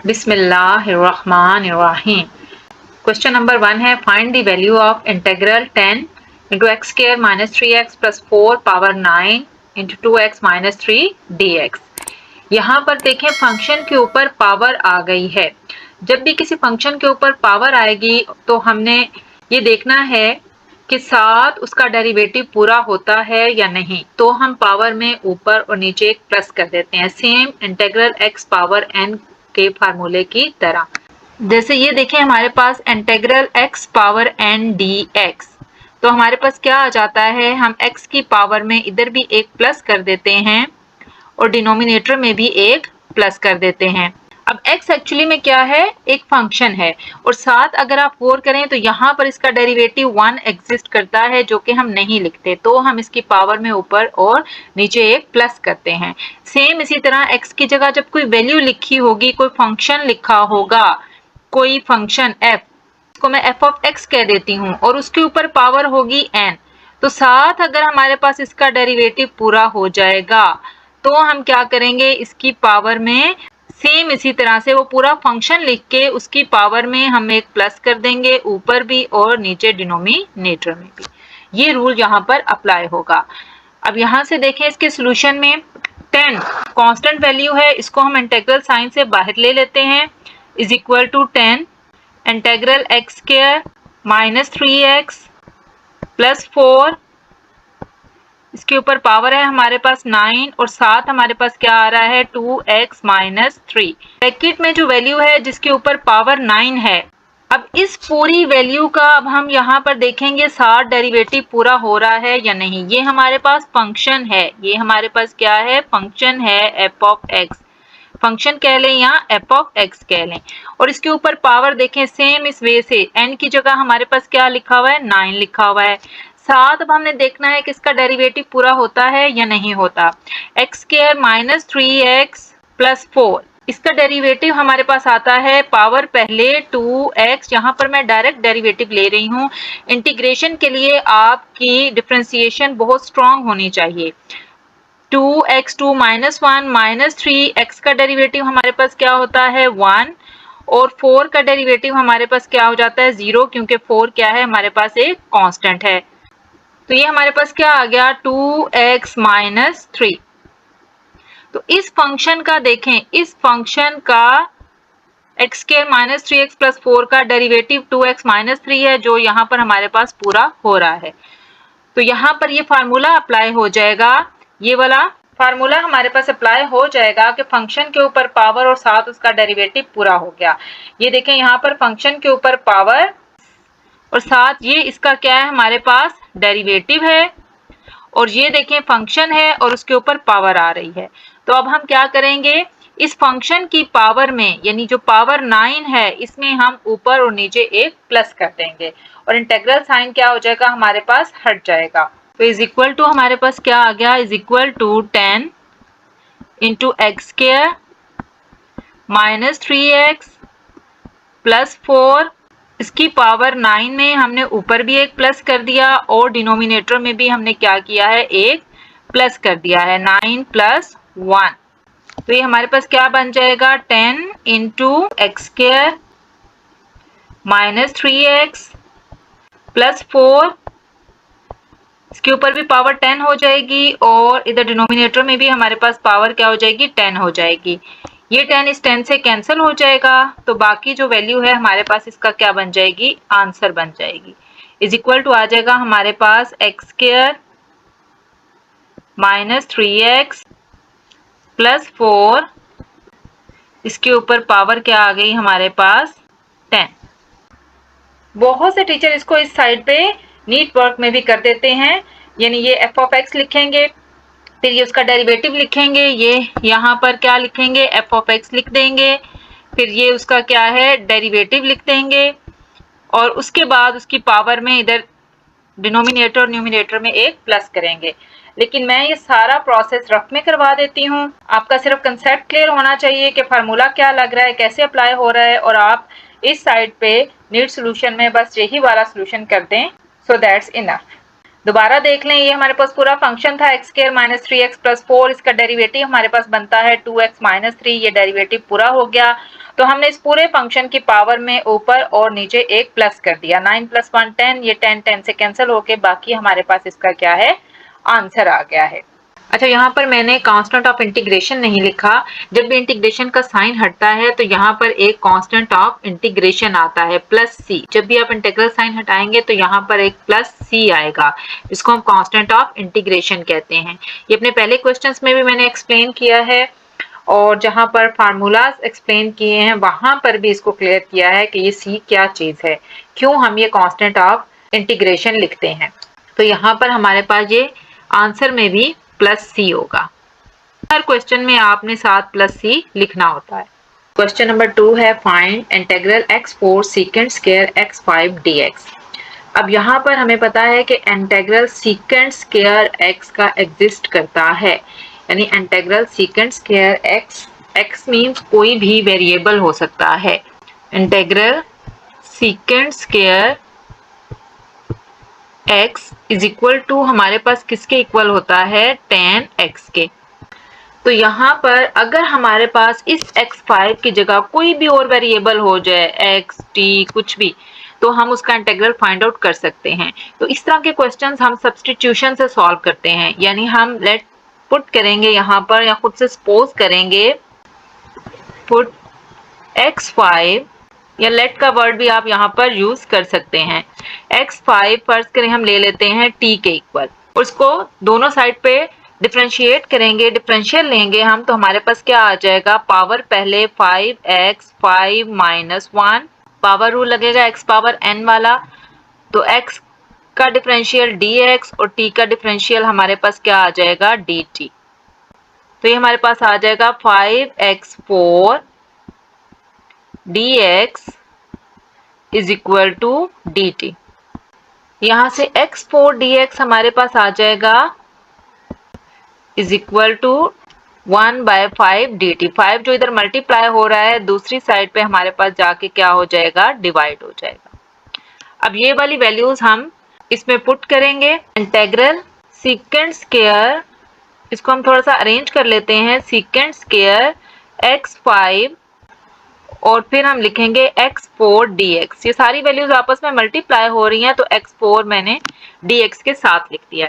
बिस्मिल्लाहिर्रहमानिर्रहीम। Question number 1 है find the value of integral 10 into x square minus 3x plus 4 power 9 into 2x minus 3 dx। यहाँ पर देखें function के ऊपर पावर आ गई है। जब भी किसी फंक्शन के ऊपर पावर आएगी तो हमने ये देखना है कि साथ उसका डेरिवेटिव पूरा होता है या नहीं, तो हम पावर में ऊपर और नीचे एक प्लस कर देते हैं, same integral x power n के फार्मूले की तरह। जैसे ये देखें हमारे पास integral x power n dx, तो हमारे पास क्या आ जाता है, हम x की पावर में इधर भी एक प्लस कर देते हैं और डिनोमिनेटर में भी एक प्लस कर देते हैं। अब x एक्चुअली में क्या है, एक फंक्शन है, और साथ अगर आप 4 करें तो यहाँ पर इसका डेरिवेटिव 1 एग्जिस्ट करता है जो कि हम नहीं लिखते, तो हम इसकी पावर में ऊपर और नीचे एक प्लस करते हैं। सेम इसी तरह x की जगह जब कोई वैल्यू लिखी होगी, कोई फंक्शन लिखा होगा, कोई फंक्शन f को मैं f ऑफ x कह देती हूँ और उसके ऊपर पावर होगी n, तो साथ अगर हमारे पास इसका डेरिवेटिव पूरा हो जाएगा तो हम क्या करेंगे, इसकी पावर में सेम इसी तरह से वो पूरा फंक्शन लिख के उसकी पावर में हम एक प्लस कर देंगे, ऊपर भी और नीचे डिनोमिनेटर में भी। ये रूल यहाँ पर अप्लाई होगा। अब यहाँ से देखें इसके सोल्यूशन में 10 कांस्टेंट वैल्यू है, इसको हम इंटीग्रल साइन से बाहर ले लेते हैं, is equal to 10 integral x square minus 3x plus 4, इसके ऊपर पावर है हमारे पास 9 और साथ हमारे पास क्या आ रहा है 2x माइनस 3। ब्रैकेट में जो वैल्यू है जिसके ऊपर पावर 9 है, अब इस पूरी वैल्यू का अब हम यहाँ पर देखेंगे साथ डेरिवेटिव पूरा हो रहा है या नहीं। ये हमारे पास फंक्शन है, ये हमारे पास क्या है, फंक्शन है f ऑफ x, फंक्शन कह लें या f ऑफ x कह लें, और इसके ऊपर पावर देखें सेम इस वे से n की जगह हमारे पास क्या लिखा हुआ है, 9 लिखा हुआ है। साथ अब हमने देखना है कि इसका डेरिवेटिव पूरा होता है या नहीं होता। X square minus 3x plus 4, इसका डेरिवेटिव हमारे पास आता है पावर पहले 2x, यहाँ पर मैं डायरेक्ट डेरिवेटिव ले रही हूँ। इंटीग्रेशन के लिए आपकी डिफरेंशिएशन बहुत स्ट्रांग होनी चाहिए। 2x2 माइनस 1 माइनस 3x का डेरिवेटिव हमारे पास क्या होता है 1, और 4 का डेरिवेटिव हमारे पास क्या हो जाता है 0, क्योंकि 4 क्या है हमारे पास एक कांस्टेंट है। तो ये हमारे पास क्या आ गया 2x माइनस 3। तो इस फंक्शन का देखें, इस फंक्शन का x square minus 3x plus 4 का डेरिवेटिव 2x माइनस 3 है, जो यहाँ पर हमारे पास पूरा हो रहा है। तो यहाँ पर ये फार्मूला अप्लाई हो जाएगा, ये वाला फार्मूला हमारे पास अप्लाई हो जाएगा कि फंक्शन के ऊपर पावर और साथ उसका डेरिवेटिव पूरा हो गया। ये देखें यहाँ पर फंक्शन के ऊपर पावर और साथ ये इसका क्या है हमारे पास डेरिवेटिव है, और ये देखें फंक्शन है और उसके ऊपर पावर आ रही है। तो अब हम क्या करेंगे, इस फंक्शन की पावर में यानी जो पावर 9 है इसमें हम ऊपर और नीचे एक प्लस कर देंगे और इंटीग्रल साइन क्या हो जाएगा हमारे पास हट जाएगा। तो इज इक्वल टू हमारे पास क्या आ गया, is equal to 10 into x square minus 3x plus 4, इसकी पावर 9 में हमने ऊपर भी एक प्लस कर दिया और डिनोमिनेटर में भी हमने क्या किया है एक प्लस कर दिया है, 9 प्लस 1। तो ये हमारे पास क्या बन जाएगा 10 into x square minus 3x plus 4, इसके ऊपर भी पावर 10 हो जाएगी और इधर डिनोमिनेटर में भी हमारे पास पावर क्या हो जाएगी 10 हो जाएगी। ये 10 इस 10 से कैंसिल हो जाएगा, तो बाकी जो वैल्यू है हमारे पास इसका क्या बन जाएगी, आंसर बन जाएगी। इज इक्वल टू आ जाएगा हमारे पास x square minus 3x plus 4, इसके ऊपर पावर क्या आ गई हमारे पास 10। बहुत से टीचर इसको इस साइड पे नीट वर्क में भी कर देते हैं, यानी ये f ऑफ x लिखेंगे, फिर ये उसका डेरिवेटिव लिखेंगे, ये यहाँ पर क्या लिखेंगे f ऑफ x लिख देंगे, फिर ये उसका क्या है डेरिवेटिव लिख देंगे और उसके बाद उसकी पावर में इधर डिनोमिनेटर और न्यूमिनेटर में एक प्लस करेंगे। लेकिन मैं ये सारा प्रोसेस रफ में करवा देती हूँ, आपका सिर्फ कंसेप्ट क्लियर होना चाहिए कि फार्मूला क्या लग रहा है, कैसे अप्लाई हो रहा है, और आप इस साइड पे नीट सोल्यूशन में बस यही वाला सोल्यूशन कर दें, सो दैट्स इनफ। दोबारा देख लें, ये हमारे पास पूरा फंक्शन था x square minus 3x plus 4, इसका डेरिवेटिव हमारे पास बनता है 2x माइनस 3, ये डेरिवेटिव पूरा हो गया। तो हमने इस पूरे फंक्शन की पावर में ऊपर और नीचे एक प्लस कर दिया। 9 + 1 10, ये 10 से कैंसिल होके बाकी हमारे पास इसका क्या है, आंसर आ गया है। अच्छा, यहाँ पर मैंने कांस्टेंट ऑफ इंटीग्रेशन नहीं लिखा। जब भी इंटीग्रेशन का साइन हटता है तो यहाँ पर एक कांस्टेंट ऑफ इंटीग्रेशन आता है +c। जब भी आप इंटीग्रल साइन हटाएंगे तो यहाँ पर एक +c आएगा, इसको हम कांस्टेंट ऑफ इंटीग्रेशन कहते हैं। ये अपने पहले क्वेश्चंस में भी मैंने एक्सप्लेन किया है और जहां पर फार्मूलाज एक्सप्लेन किए हैं वहां पर भी इसको क्लियर किया है कि ये c क्या चीज है, क्यों हम ये कांस्टेंट ऑफ इंटीग्रेशन लिखते हैं। तो यहाँ पर हमारे पास ये आंसर में भी +c होगा। हर क्वेश्चन में आपने साथ +c लिखना होता है। क्वेश्चन नंबर 2 है find integral x4 secant square x5 dx। अब यहाँ पर हमें पता है कि इंटीग्रल secant square x का एग्जिस्ट करता है, यानी integral secant square x means कोई भी वेरिएबल हो सकता है। Integral secant square x is equal to हमारे पास किसके इक्वल होता है, tan x के। तो यहाँ पर अगर हमारे पास इस x5 की जगह कोई भी और वेरिएबल हो जाए, x, t कुछ भी, तो हम उसका इंटीग्रल फाइंड आउट कर सकते हैं। तो इस तरह के क्वेश्चंस हम सब्स्टिट्यूशन से सॉल्व करते हैं, यानी हम लेट पुट करेंगे यहाँ पर या खुद से सपोज करेंगे पुट x5, या लेट का वर्ड भी आप यहाँ पर यूज कर सकते हैं। x5 फर्ज करें हम ले लेते हैं t के इक्वल, उसको दोनों साइड पे डिफरेंशिएट करेंगे, डिफरेंशियल लेंगे हम, तो हमारे पास क्या आ जाएगा, पावर पहले 5x 5 - 1, पावर रूल लगेगा x पावर n वाला, तो x का डिफरेंशियल dx और t का डिफरेंशियल हमारे पास क्या आ जाएगा, dt। तो ये हमारे पास आ जाएगा 5x4 dx is equal to dt। यहां से x4 dx हमारे पास आ जाएगा इज इक्वल टू 1/5 dt। 5 जो इधर मल्टीप्लाई हो रहा है दूसरी साइड पे हमारे पास जाके क्या हो जाएगा, डिवाइड हो जाएगा। अब ये वाली वैल्यूज हम इसमें पुट करेंगे। इंटीग्रल secant square, इसको हम थोड़ा सा अरेंज कर लेते हैं, secant square x5 और फिर हम लिखेंगे x4 dx। ये सारी वैल्यूज आपस में मल्टीप्लाई हो रही हैं तो x4 मैंने dx के साथ लिख दिया।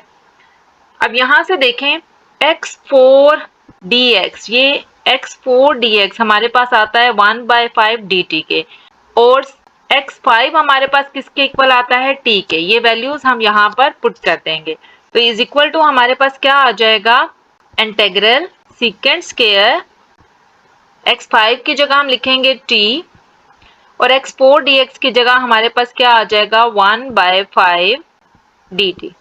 अब यहां से देखें x4 dx, ये x4 dx हमारे पास आता है 1/5 dt के, और x5 हमारे पास किसके इक्वल आता है, t के। ये वैल्यूज हम यहाँ पर पुट कर देंगे, तो इज इक्वल टू हमारे पास क्या आ जाएगा, इंटीग्रल secant square x5 की जगह हम लिखेंगे t और x4 dx की जगह हमारे पास क्या आ जाएगा, 1/5 dt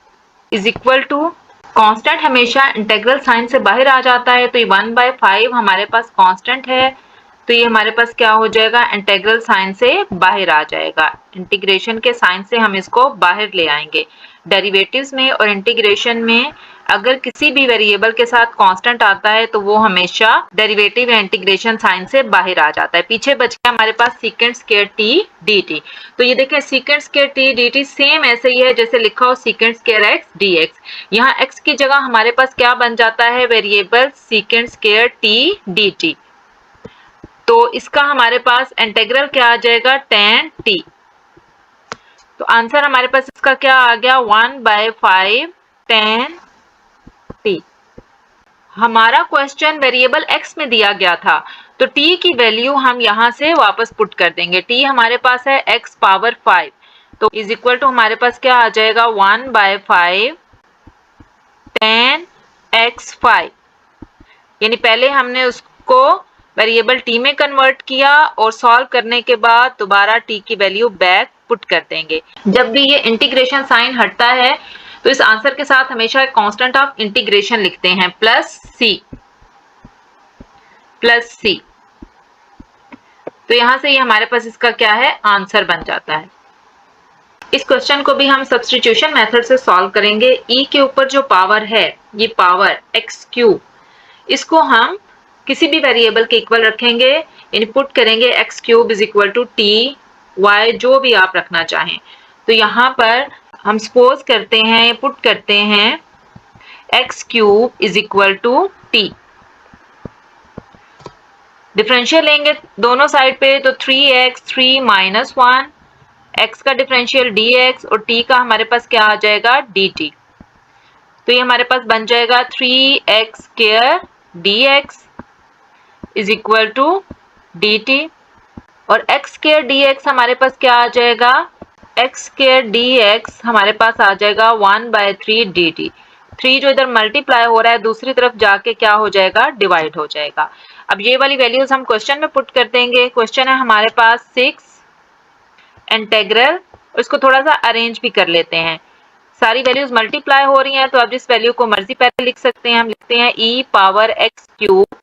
is equal to, constant हमेशा इंटीग्रल साइन से बाहर आ जाता है, तो ये 1/5 हमारे पास कांस्टेंट है, तो ये हमारे पास क्या हो जाएगा, इंटीग्रल साइन से बाहर आ जाएगा। इंटीग्रेशन के साइन से हम इसको बाहर ले आएंगे। डेरिवेटिव्स में और इंटीग्रेशन में अगर किसी भी वेरिएबल के साथ कांस्टेंट आता है तो वो हमेशा डेरिवेटिव या इंटीग्रेशन साइन से बाहर आ जाता है। पीछे बच गया हमारे पास secant square t dt। तो ये देखें secant square t dt same ऐसे ही है जैसे लिखा हो secant square x dx। यहाँ x की जगह हमारे पास क्या बन जाता है, variable secant square t dt। तो इसका हमारे पास इंटीग्रल क्या आ जाएगा, tan t। तो आंसर हमारे पास इसका क्या आ गया, 1/5 tan t। हमारा क्वेश्चन वेरिएबल x में दिया गया था, तो t की वैल्यू हम यहां से वापस पुट कर देंगे। t हमारे पास है x पावर 5, तो इज इक्वल टू हमारे पास क्या आ जाएगा, 1/5 tan x5। यानी पहले हमने उसको वेरिएबल t में कन्वर्ट किया और सॉल्व करने के बाद दोबारा t की वैल्यू बैक पुट कर देंगे। जब भी ये इंटीग्रेशन साइन हटता है तो इस आंसर के साथ हमेशा एक कांस्टेंट ऑफ इंटीग्रेशन लिखते हैं, +c। तो यहां से ये हमारे पास इसका क्या है, आंसर बन जाता है। इस क्वेश्चन को भी हम सब्स्टिट्यूशन मेथड से सॉल्व करेंगे। e के ऊपर जो पावर है, ये पावर x3, इसको हम किसी भी वेरिएबल के इक्वल रखेंगे, इनपुट करेंगे x3 is equal to t y, जो भी आप रखना चाहें। तो यहाँ पर हम सपोज करते हैं, पुट करते हैं x3 is equal to t। Differential लेंगे दोनों साइड पे तो 3x 3 माइनस 1, x का डिफरेंशियल dx और t का हमारे पास क्या आ जाएगा dt। तो ये हमारे पास बन जाएगा 3x square dx is equal to dt और x स्क्वायर dx हमारे पास क्या आ जाएगा, x स्क्वायर dx हमारे पास आ जाएगा 1/3 dt। 3 जो इधर मल्टीप्लाई हो रहा है दूसरी तरफ जाके क्या हो जाएगा, डिवाइड हो जाएगा। अब ये वाली वैल्यूज हम क्वेश्चन में पुट कर देंगे। क्वेश्चन है हमारे पास 6 इंटेग्रल, इसको थोड़ा सा अरेंज भी कर लेते हैं। सारी वैल्यूज मल्टीप्लाई हो रही हैं तो आप जिस वैल्यू को मर्जी पहले लिख सकते हैं। हम लिखते हैं e पावर x क्यूब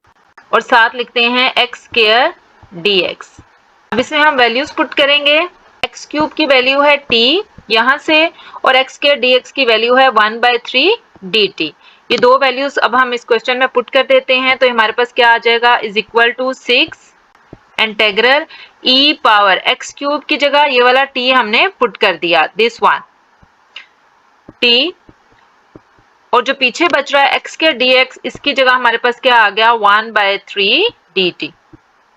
और साथ लिखते हैं x स्क्वायर dx। अब इसमें हम वैल्यूज पुट करेंगे। x क्यूब की वैल्यू है t यहाँ से और x स्क्वायर dx की वैल्यू है 1/3 dt। ये दो वैल्यूज अब हम इस क्वेश्चन में पुट कर देते हैं तो हमारे पास क्या आ जाएगा, is equal to 6 integral e power x cube की जगह ये वाला t हमने पुट कर दिया, दिस वन t, और जो पीछे बच रहा है x के dx इसकी जगह हमारे पास क्या आ गया 1/3 dt।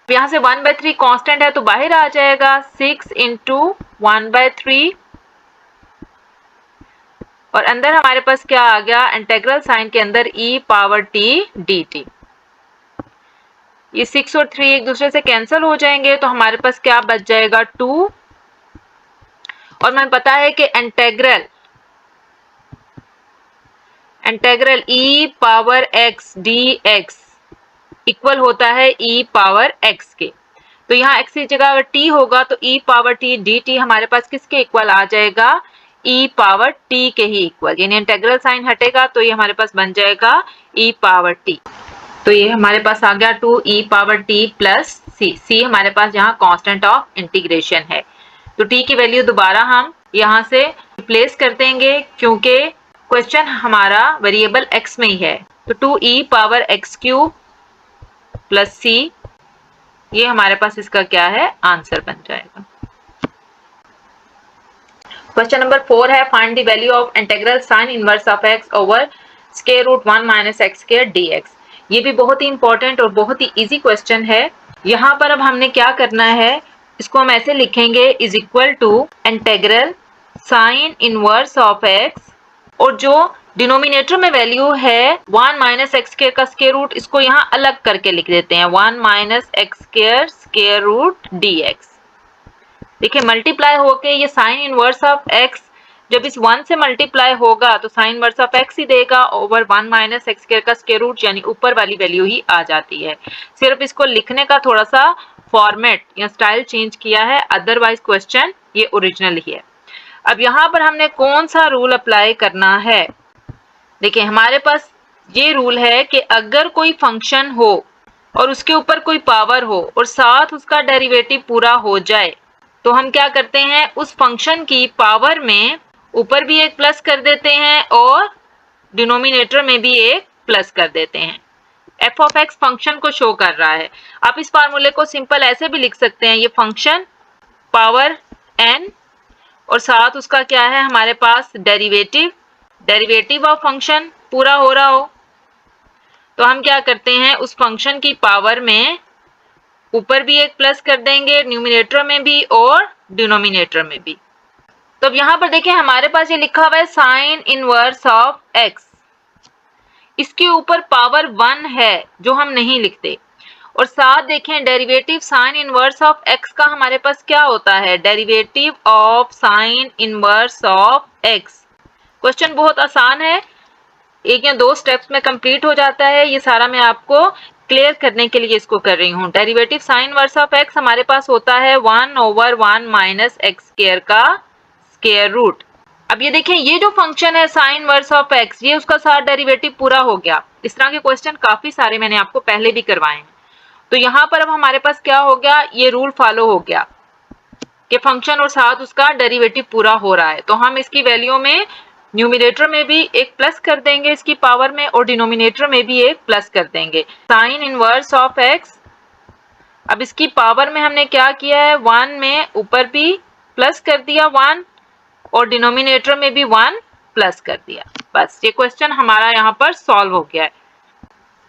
यहाँ से 1/3 कांस्टेंट है तो बाहर आ जाएगा 6 इंटू 1/3 और अंदर हमारे पास क्या आ गया, इंटेग्रल साइन के अंदर e पावर t dt। ये 6 और 3 एक दूसरे से कैंसिल हो जाएंगे तो हमारे पास क्या बच जाएगा 2 और हमें पता है कि integral e power x dx equal होता है e पावर x के। तो यहाँ x की जगह अगर t होगा तो e पावर t dt हमारे पास किसके इक्वल आ जाएगा, e पावर t के ही इक्वल, यानी इंटेग्रल साइन हटेगा तो ये हमारे पास बन जाएगा e पावर t। तो ये हमारे पास आ गया 2 e power t plus c हमारे पास यहाँ कांस्टेंट ऑफ इंटीग्रेशन है। तो t की वैल्यू दोबारा हम यहाँ से रिप्लेस कर देंगे क्योंकि क्वेश्चन हमारा वेरिएबल x में ही है। तो 2 e power x cube plus c, ये हमारे पास इसका क्या है, आंसर बन जाएगा। क्वेश्चन नंबर 4 है find the value of integral sine inverse of x over square root 1 minus x square dx। ये भी बहुत ही इंपॉर्टेंट और बहुत ही इजी क्वेश्चन है। यहाँ पर अब हमने क्या करना है, इसको हम ऐसे लिखेंगे is equal to integral sine inverse of x और जो डिनोमिनेटर में वैल्यू है 1 माइनस एक्स स्क्वायर का स्क्वायर रूट, इसको यहाँ अलग करके लिख देते हैं 1 minus x square square root dx। देखिए मल्टीप्लाई होके ये साइन इनवर्स ऑफ x जब इस 1 से मल्टीप्लाई होगा तो साइन इनवर्स ऑफ x ही देगा ओवर 1 माइनस एक्स स्क्वायर का स्क्वायर रूट, यानी ऊपर वाली वैल्यू ही आ जाती है। सिर्फ इसको लिखने का थोड़ा सा फॉर्मेट या स्टाइल चेंज किया है, अदरवाइज क्वेश्चन ये ओरिजिनल ही है। अब यहाँ पर हमने कौन सा रूल अप्लाई करना है, देखिए हमारे पास ये रूल है कि अगर कोई फंक्शन हो और उसके ऊपर कोई पावर हो और साथ उसका डेरिवेटिव पूरा हो जाए तो हम क्या करते हैं, उस फंक्शन की पावर में ऊपर भी एक प्लस कर देते हैं और डिनोमिनेटर में भी एक प्लस कर देते हैं। एफ ऑफ एक्स फंक्शन को शो कर रहा है। आप इस फार्मूले को सिंपल ऐसे भी लिख सकते हैं, ये फंक्शन पावर n और साथ उसका क्या है हमारे पास डेरिवेटिव ऑफ फंक्शन पूरा हो रहा हो तो हम क्या करते हैं, उस फंक्शन की पावर में ऊपर भी एक प्लस कर देंगे, न्यूमिनेटर में भी और डिनोमिनेटर में भी। तो अब यहाँ पर देखिए हमारे पास ये लिखा हुआ है साइन इनवर्स ऑफ x, इसके ऊपर पावर 1 है जो हम नहीं लिखते और साथ देखें derivative sign inverse of x का हमारे पास क्या होता है, derivative of sine inverse of x। Question बहुत आसान है, एक या दो स्टेप्स में कंप्लीट हो जाता है। ये सारा मैं आपको क्लियर करने के लिए इसको कर रही हूँ। Derivative sign inverse of x हमारे पास होता है 1 ओवर 1 माइनस एक्स स्क्वायर का स्क्वायर रूट। अब ये देखें ये जो फंक्शन है साइन इनवर्स ऑफ x, ये उसका साथ डेरिवेटिव पूरा हो गया। इस तरह के क्वेश्चन काफी सारे मैंने आपको पहले भी करवाए हैं। तो यहाँ पर अब हमारे पास क्या हो गया, ये रूल फॉलो हो गया कि फंक्शन और साथ उसका डेरिवेटिव पूरा हो रहा है तो हम इसकी वैल्यू में न्यूमिनेटर में भी एक प्लस कर देंगे इसकी पावर में और डिनोमिनेटर में भी एक प्लस कर देंगे। साइन इनवर्स ऑफ x, अब इसकी पावर में हमने क्या किया है 1 में ऊपर भी प्लस कर दिया 1 और डिनोमिनेटर में भी 1 प्लस कर दिया। बस ये क्वेश्चन हमारा यहाँ पर सॉल्व हो गया है।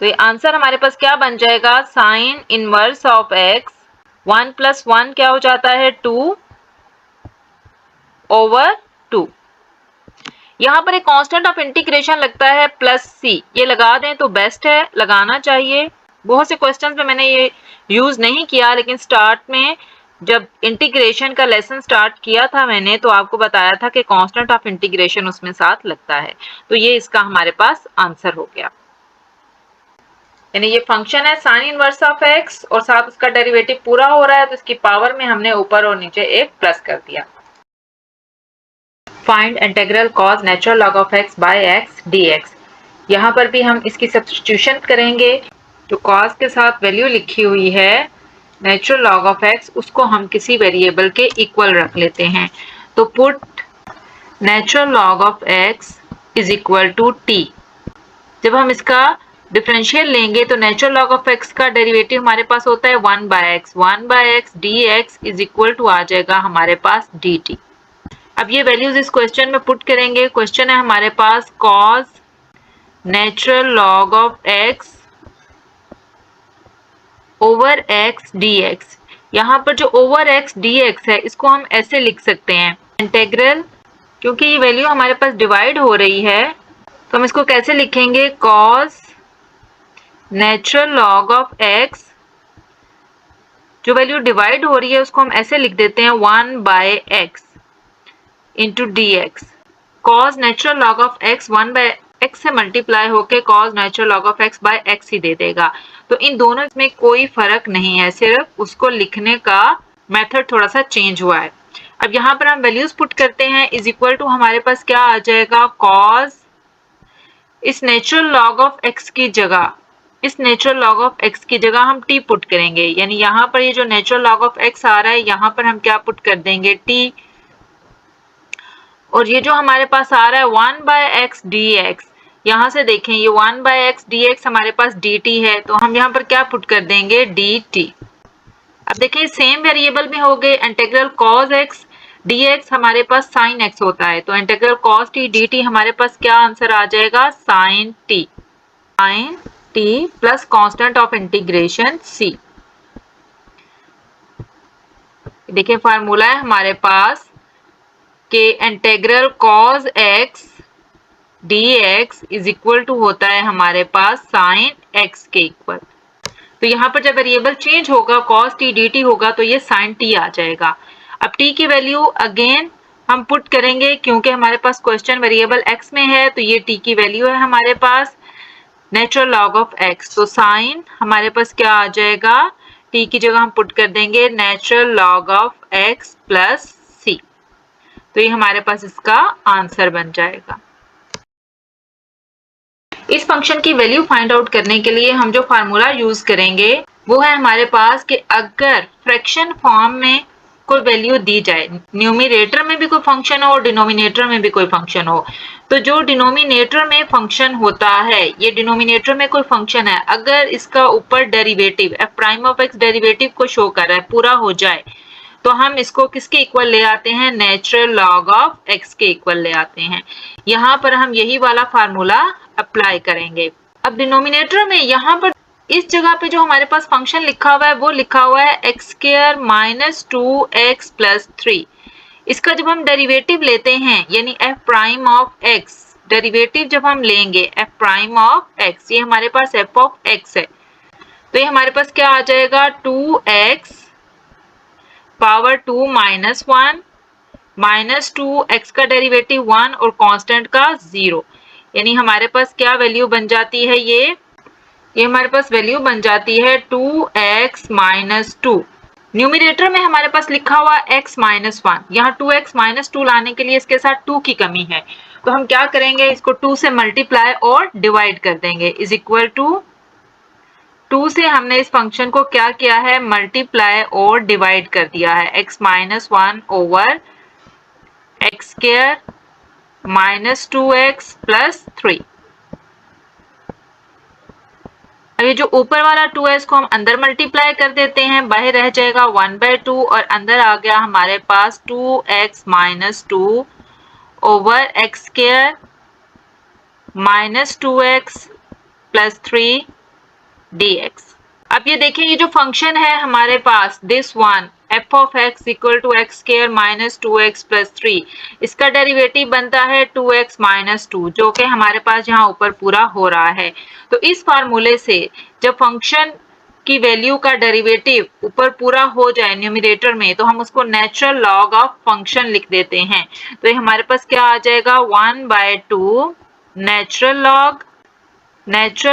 तो ये आंसर हमारे पास क्या बन जाएगा, साइन इनवर्स ऑफ एक्स 1 + 1 क्या हो जाता है 2/2। यहाँ पर एक कांस्टेंट ऑफ इंटीग्रेशन लगता है +c, ये लगा दें तो बेस्ट है, लगाना चाहिए। बहुत से क्वेश्चंस में मैंने ये यूज नहीं किया, लेकिन स्टार्ट में जब इंटीग्रेशन का लेसन स्टार्ट किया था मैंने, तो आपको बताया था कि कांस्टेंट ऑफ इंटीग्रेशन उसमें साथ लगता है। तो ये इसका हमारे पास आंसर हो गया। यानी ये फंक्शन है साइन इनवर्स ऑफ एक्स और साथ उसका डेरिवेटिव पूरा हो रहा है, तो इसकी पावर में हमने ऊपर और नीचे एक प्लस कर दिया। Find integral cos natural log of x by x dx। यहाँ पर भी हम इसकी सब्स्टिट्यूशन करेंगे। जो cos के साथ वैल्यू लिखी हुई है नेचुरल लॉग ऑफ x, उसको हम किसी वेरिएबल के इक्वल रख लेते हैं। तो put natural log of x is equal to t। जब हम इसका डिफरेंशियल लेंगे तो नेचुरल लॉग ऑफ x का डेरिवेटिव हमारे पास होता है 1/x dx is equal to आ जाएगा हमारे पास dt। अब ये वैल्यूज इस क्वेश्चन में पुट करेंगे। क्वेश्चन है हमारे पास cos natural log of x over x dx। यहाँ पर जो ओवर x dx है इसको हम ऐसे लिख सकते हैं इंटीग्रल, क्योंकि ये वैल्यू हमारे पास डिवाइड हो रही है तो हम इसको कैसे लिखेंगे, cos natural log of x, जो वैल्यू डिवाइड हो रही है उसको हम ऐसे लिख देते हैं 1/x into dx। cos natural log of x 1/x से मल्टीप्लाई होके cos natural log of x by x ही दे देगा। तो इन दोनों में कोई फर्क नहीं है, सिर्फ उसको लिखने का मेथड थोड़ा सा चेंज हुआ है। अब यहाँ पर हम वैल्यूज पुट करते हैं, इज इक्वल टू हमारे पास क्या आ जाएगा, cos इस नेचुरल लॉग ऑफ x की जगह, इस नेचुरल लॉग ऑफ x की जगह हम t पुट करेंगे। यानी यहाँ पर ये जो नेचुरल लॉग ऑफ x आ रहा है यहाँ पर हम क्या पुट कर देंगे, t। और ये जो हमारे पास आ रहा है 1/x dx, यहाँ से देखें ये 1/x dx हमारे पास dt है, तो हम यहाँ पर क्या पुट कर देंगे, dt। अब देखिए सेम वेरिएबल में हो गए। इंटीग्रल cos x dx हमारे पास sin x होता है, तो इंटीग्रल cos t dt हमारे पास क्या आंसर आ जाएगा, sin t plus constant of integration c। देखिए फार्मूला है हमारे पास कि integral cos x dx is equal to होता है हमारे पास sin x के इक्वल। तो यहाँ पर जब वेरिएबल चेंज होगा cos t dt होगा तो ये sin t आ जाएगा। अब t की वैल्यू अगेन हम पुट करेंगे, क्योंकि हमारे पास क्वेश्चन वेरिएबल x में है, तो ये t की वैल्यू है हमारे पास नेचुरल लॉग ऑफ x। तो साइन हमारे पास क्या आ जाएगा, t की जगह हम पुट कर देंगे natural log of x plus c। तो ये हमारे पास इसका आंसर बन जाएगा। इस फंक्शन की वैल्यू फाइंड आउट करने के लिए हम जो फार्मूला यूज करेंगे वो है हमारे पास कि अगर फ्रैक्शन फॉर्म में कोई वैल्यू दी जाए, न्यूमरेटर में भी कोई फंक्शन हो और डिनोमिनेटर में भी कोई फंक्शन हो, तो जो डिनोमिनेटर में फंक्शन होता है, ये डिनोमिनेटर में कोई फंक्शन है, अगर इसका ऊपर derivative f prime of x derivative को शो कर रहा है, पूरा हो जाए, तो हम इसको किसके इक्वल ले आते हैं, नेचुरल लॉग ऑफ x के इक्वल ले आते हैं। यहाँ पर हम यही वाला फार्मूला अप्लाई करेंगे। अब डिनोमिनेटर में यहाँ पर इस जगह पे जो हमारे पास फंक्शन लिखा हुआ है वो लिखा हुआ है x² माइनस 2x प्लस 3। इसका जब हम डेरिवेटिव लेते हैं यानी f prime of x, derivative जब हम लेंगे f प्राइम ऑफ x, ये हमारे पास f ऑफ x है, तो ये हमारे पास क्या आ जाएगा, 2x power 2 minus 1 minus 2x का डेरिवेटिव 1 और कांस्टेंट का 0। यानी हमारे पास क्या वैल्यू बन जाती है, ये हमारे पास वैल्यू बन जाती है 2x माइनस 2। न्यूमिनेटर में हमारे पास लिखा हुआ x माइनस 1, यहाँ 2x माइनस 2 लाने के लिए इसके साथ 2 की कमी है, तो हम क्या करेंगे, इसको 2 से मल्टीप्लाई और डिवाइड कर देंगे, इज इक्वल टू 2 से हमने इस फंक्शन को क्या किया है, मल्टीप्लाई और डिवाइड कर दिया है, x minus 1 over x² minus 2x plus 3। अब ये जो ऊपर वाला 2 है इसको हम अंदर मल्टीप्लाई कर देते हैं, बाहर रह जाएगा 1/2 और अंदर आ गया हमारे पास 2x minus 2 over x² minus 2x plus 3 dx। अब ये देखिए ये जो फंक्शन है हमारे पास this one f of x equal to x square minus 2x plus 3, इसका डेरिवेटिव बनता है 2x माइनस 2 जो कि हमारे पास यहाँ ऊपर पूरा हो रहा है। तो इस फार्मूले से जब फंक्शन की वैल्यू का डेरिवेटिव ऊपर पूरा हो जाए न्यूमरेटर में तो हम उसको नेचुरल लॉग ऑफ फंक्शन लिख देते हैं। तो ये हमारे पास क्या आ जाएगा 1/2 नेचुरल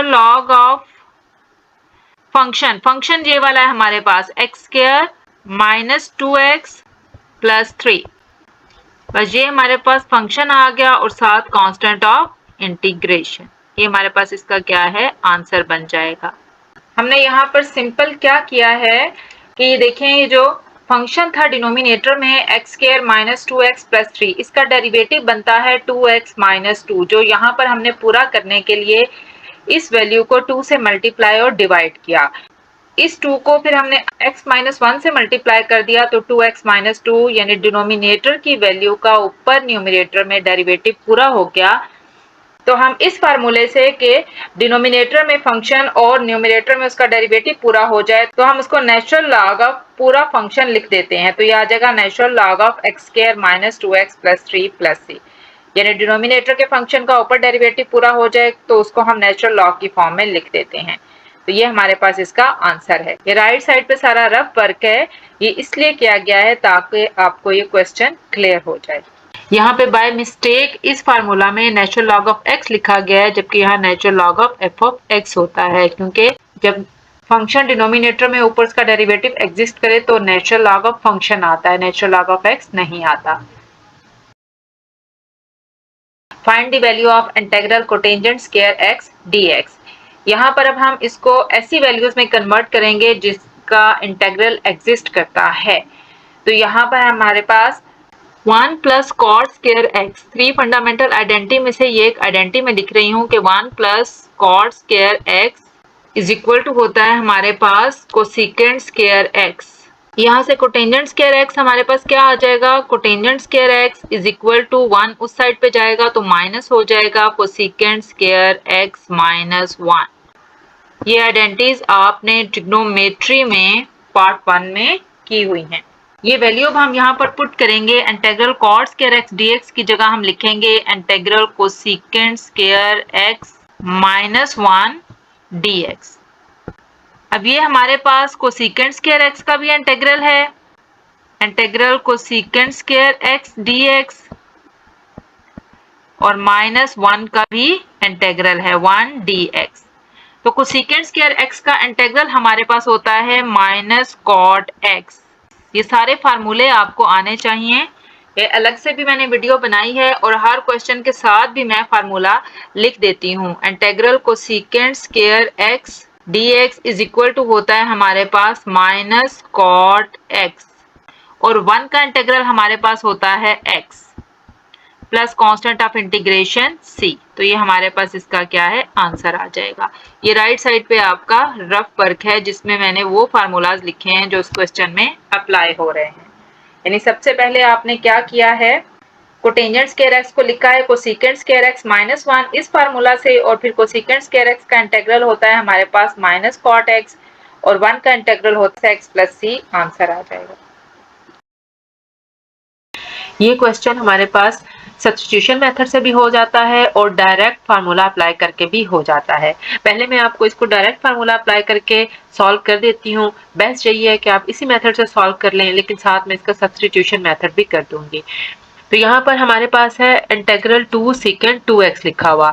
लॉग ऑफ फंक्शन ये वाला है हमारे पास x square minus 2x plus 3। बस ये हमारे पास फंक्शन आ गया और साथ कांस्टेंट ऑफ इंटीग्रेशन। ये हमारे पास इसका क्या है आंसर बन जाएगा। हमने यहाँ पर सिंपल क्या किया है कि ये देखें ये जो फंक्शन था डिनोमिनेटर में x square minus 2x plus 3, इसका डेरिवेटिव बनता है 2x माइनस 2 जो यहाँ पर हमने पूरा करने के लिए इस वैल्यू को 2 से मल्टीप्लाई और डिवाइड किया। इस 2 को फिर हमने x माइनस 1 से मल्टीप्लाई कर दिया तो 2x माइनस 2 यानी डिनोमिनेटर की वैल्यू का ऊपर न्यूमरेटर में डेरिवेटिव पूरा हो गया। तो हम इस फार्मूले से कि डिनोमिनेटर में फंक्शन और न्यूमरेटर में उसका डेरिवेटिव पूरा हो जाए तो हम उसको नेचुरल लॉग ऑफ पूरा फंक्शन लिख देते हैं। तो ये आ जाएगा natural log of x square minus 2x plus 3 plus c, यानी डिनोमिनेटर के फंक्शन का ऊपर डेरिवेटिव पूरा हो जाए तो उसको हम नेचुरल लॉग की फॉर्म में लिख देते हैं। तो ये हमारे पास इसका आंसर है। ये राइट साइड पे सारा रफ वर्क है, ये इसलिए किया गया है ताकि आपको ये क्वेश्चन क्लियर हो जाए। यहाँ पे बाय मिस्टेक इस फार्मूला में नेचुरल लॉग ऑफ x लिखा गया है जबकि यहाँ natural log of f of x होता है, क्योंकि जब फंक्शन डिनोमिनेटर में ऊपर इसका डेरिवेटिव एग्जिस्ट करे तो नेचुरल लॉग ऑफ फंक्शन आता है, नेचुरल लॉग ऑफ x नहीं आता। Find the value of integral cotangent square x dx। यहाँ पर अब हम इसको ऐसी वैल्यूज में कन्वर्ट करेंगे जिसका इंटीग्रल एग्जिस्ट करता है। तो यहाँ पर हमारे पास 1 plus cot square x, 3 fundamental identity में से ये एक आइडेंटिटी में लिख रही हूँ कि 1 plus cot square x is equal to होता है हमारे पास कोसेकेंट स्क्वायर एक्स। यहाँ से कोटेंजेंट स्क्वायर एक्स हमारे पास क्या आ जाएगा, cotangent square x is equal to 1 उस साइड पे जाएगा तो माइनस हो जाएगा कोसेकेंट स्क्वायर एक्स माइनस 1। ये आइडेंटिटीज आपने ट्रिग्नोमेट्री में पार्ट 1 में की हुई हैं। ये वैल्यू अब हम यहाँ पर पुट करेंगे। Integral cot square x dx की जगह हम लिखेंगे integral cosecant square x minus 1 dx। अब ये हमारे पास कोसेकेंट स्क्वायर एक्स का भी इंटीग्रल है, integral cosecant square x dx, और माइनस 1 का भी इंटीग्रल है 1 dx। तो कोसेकेंट स्क्वायर एक्स का इंटीग्रल हमारे पास होता है माइनस कॉट एक्स। ये सारे फार्मूले आपको आने चाहिए। ये अलग से भी मैंने वीडियो बनाई है और हर क्वेश्चन के साथ भी मैं फार्मूला लिख देती हूँ। Integral cosecant square x dx is equal to होता है हमारे पास माइनस कॉट एक्स, और 1 का इंटीग्रल हमारे पास होता है x plus constant of integration c। तो ये हमारे पास इसका क्या है आंसर आ जाएगा। ये राइट साइड पे आपका रफ वर्क है जिसमें मैंने वो फार्मूलाज लिखे हैं जो इस क्वेश्चन में अप्लाई हो रहे हैं। यानी सबसे पहले आपने क्या किया है, कोटेंजेंट स्क्वायर एक्स को लिखा है कोसेकेंट स्क्वायर एक्स माइनस 1 इस फार्मूला से, और फिर कोसेकेंट स्क्वायर एक्स का इंटीग्रल होता है हमारे पास माइनस कॉट एक्स और 1 का इंटीग्रल होता है x प्लस c। आंसर आ जाएगा। ये क्वेश्चन हमारे पास सब्स्टिट्यूशन मेथड से भी हो जाता है और डायरेक्ट फार्मूला अप्लाई करके भी हो जाता है। पहले मैं आपको इसको डायरेक्ट फार्मूला अप्लाई करके सॉल्व कर देती हूँ। बेस्ट यही है कि आप इसी मेथड से सॉल्व कर लें, लेकिन साथ में इसका सब्स्टिट्यूशन मेथड भी कर दूंगी। तो यहाँ पर हमारे पास है इंटीग्रल 2 सेकेंड 2x लिखा हुआ।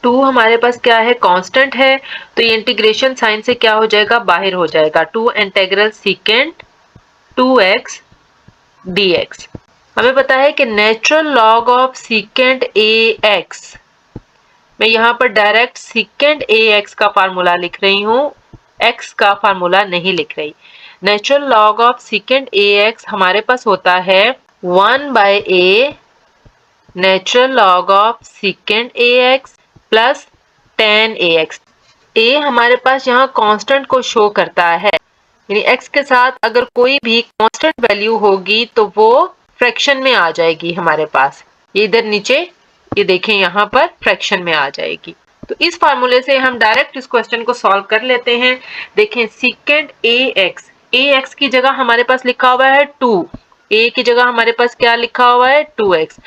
2 हमारे पास क्या है कांस्टेंट है, तो ये इंटीग्रेशन साइन से क्या हो जाएगा बाहर हो जाएगा। 2 इंटीग्रल सेकेंड 2x dx। हमें पता है कि natural log of second ax, मैं यहाँ पर डायरेक्ट सेकेंड ax का फार्मूला लिख रही हूँ, x का फार्मूला नहीं लिख रही। Natural log of second ax हमारे पास होता है 1/a natural log of second ax plus 10ax। a हमारे पास यहाँ कांस्टेंट को शो करता है, यानी x के साथ अगर कोई भी कांस्टेंट वैल्यू होगी तो वो फ्रैक्शन में आ जाएगी हमारे पास। ये इधर नीचे ये देखें यहाँ पर फ्रैक्शन में आ जाएगी। तो इस फार्मूले से हम डायरेक्ट इस क्वेश्चन को सॉल्व कर लेते हैं। देखें सेकेंड ax की जगह हमारे पास लिखा हुआ है 2, a की जगह हमारे पास क्या लिखा हुआ है 2x।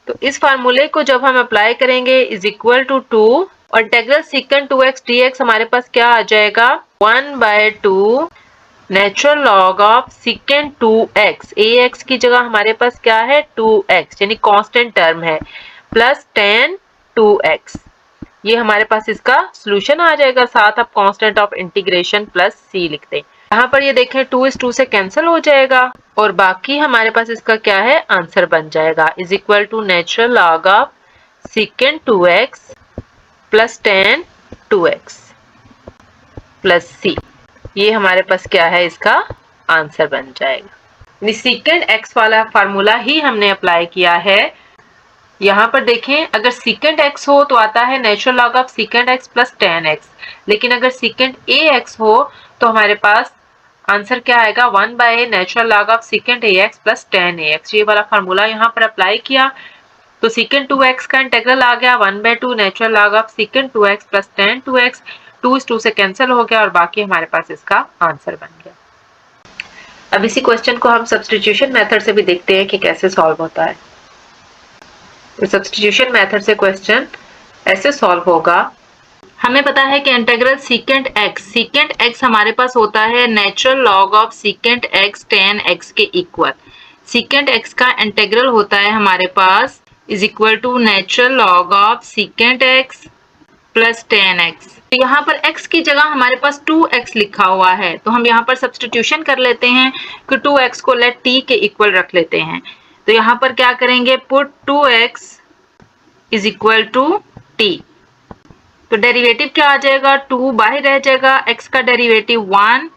तो इस फार्मूले को जब हम अप्लाई करेंगे इज इक्वल टू 2 और इंटीग्रल सेकेंड 2x dx हमारे पास क्या आ जाएगा 1/2 natural log of secant 2x। ax की जगह हमारे पास क्या है 2x यानी कांस्टेंट टर्म है, प्लस 10 2x। ये हमारे पास इसका सॉल्यूशन आ जाएगा। साथ आप constant of integration plus c लिखते हैं। यहाँ पर ये देखें 2 इस 2 से कैंसिल हो जाएगा और बाकी हमारे पास इसका क्या है आंसर बन जाएगा is equal to natural log of secant 2x plus 10 2x plus c। ये हमारे पास क्या है इसका आंसर बन जाएगा। सेकेंड x वाला फार्मूला ही हमने अप्लाई किया है। यहाँ पर देखें अगर सेकेंड x हो तो आता है natural log of second x plus 10x, लेकिन अगर सेकेंड ax हो तो हमारे पास आंसर क्या आएगा 1 natural log of second ax plus 10ax। ये वाला फार्मूला यहाँ पर अप्लाई किया तो सेकेंड 2x का इंटीग्रल आ गया 1/2 natural log of secant 2x plus 10 2x। 2 इस 2 से कैंसिल हो गया और बाकी हमारे पास इसका आंसर बन गया। अब इसी क्वेश्चन को हम सब्स्टिट्यूशन मेथड से भी देखते हैं कि कैसे सॉल्व होता है। तो सब्स्टिट्यूशन मेथड से क्वेश्चन ऐसे सॉल्व होगा। हमें पता है कि इंटीग्रल सेकेंड x हमारे पास होता है natural log of second x 10x के इक्वल। सेकेंड x का इंटीग्रल होता है हमारे पास is equal to natural log of second x plus 10x। तो यहाँ पर x की जगह हमारे पास 2x लिखा हुआ है, तो हम यहाँ पर सब्स्टिट्यूशन कर लेते हैं कि 2x को लेट t के इक्वल रख लेते हैं। तो यहाँ पर क्या करेंगे put 2x is equal to t। तो डेरिवेटिव क्या आ जाएगा 2 बाहर रह जाएगा, x का डेरिवेटिव 1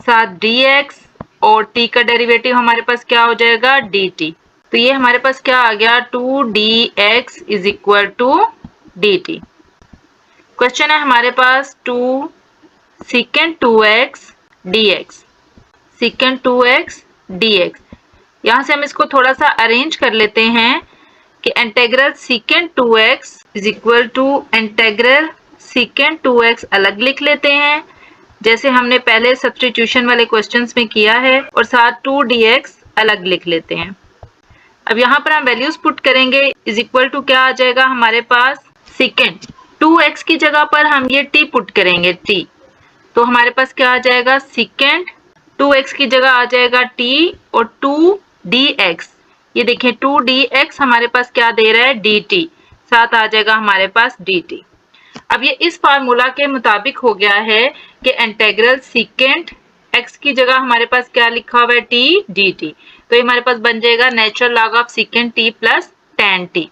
साथ dx और t का डेरिवेटिव हमारे पास क्या हो जाएगा dt। तो ये हमारे पास क्या आ गया 2dx is equal to dt। Question है हमारे पास 2 secant 2x dx, secant 2x dx। यहाँ से हम इसको थोड़ा सा अरेंज कर लेते हैं कि integral secant 2x is equal to integral secant 2x अलग लिख लेते हैं जैसे हमने पहले सब्स्टिट्यूशन वाले क्वेश्चंस में किया है, और साथ 2dx अलग लिख लेते हैं। अब यहाँ पर हम वैल्यूज पुट करेंगे इज इक्वल टू क्या आ जाएगा हमारे पास सेकेंड 2x की जगह पर हम ये t पुट करेंगे t, तो हमारे पास क्या आ जाएगा सेकेंड 2x की जगह आ जाएगा t और 2dx। ये देखिए 2dx हमारे पास क्या दे रहा है dt, साथ आ जाएगा हमारे पास dt। अब ये इस फार्मूला के मुताबिक हो गया है कि इंटीग्रल सेकेंड x की जगह हमारे पास क्या लिखा हुआ है t dt। तो ये हमारे पास बन जाएगा natural log of second t plus 10t।